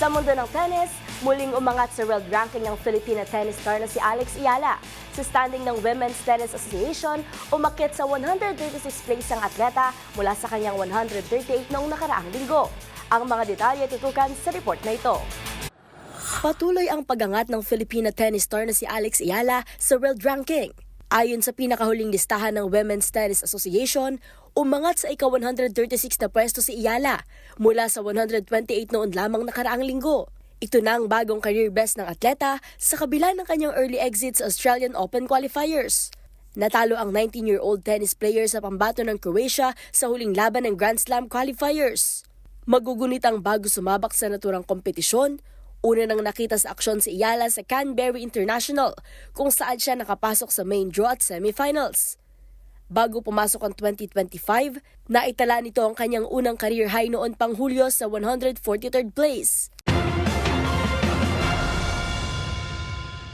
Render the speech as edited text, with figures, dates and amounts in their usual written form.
Sa mundo ng tennis, muling umangat sa world ranking ng Filipina tennis star na si Alex Ayala. Sa standing ng Women's Tennis Association, umakyat sa 136 place ang atleta mula sa kanyang 138 noong nakaraang linggo. Ang mga detalye tutukan sa report na ito. Patuloy ang pagangat ng Filipina tennis star na si Alex Ayala sa world ranking. Ayon sa pinakahuling listahan ng Women's Tennis Association, umangat sa ika-136 na pwesto si Ayala mula sa 128 noon lamang nakaraang linggo. Ito na ang bagong career best ng atleta sa kabila ng kanyang early exit sa Australian Open qualifiers. Natalo ang 19-year-old tennis player sa pambato ng Croatia sa huling laban ng Grand Slam qualifiers. Magugunit ang bago sumabak sa naturang kompetisyon. Una nang nakita sa aksyon si Ayala sa Canberra International kung saan siya nakapasok sa main draw at semifinals. Bago pumasok ang 2025, naitala nito ang kanyang unang career high noon pang Hulyo sa 143rd place.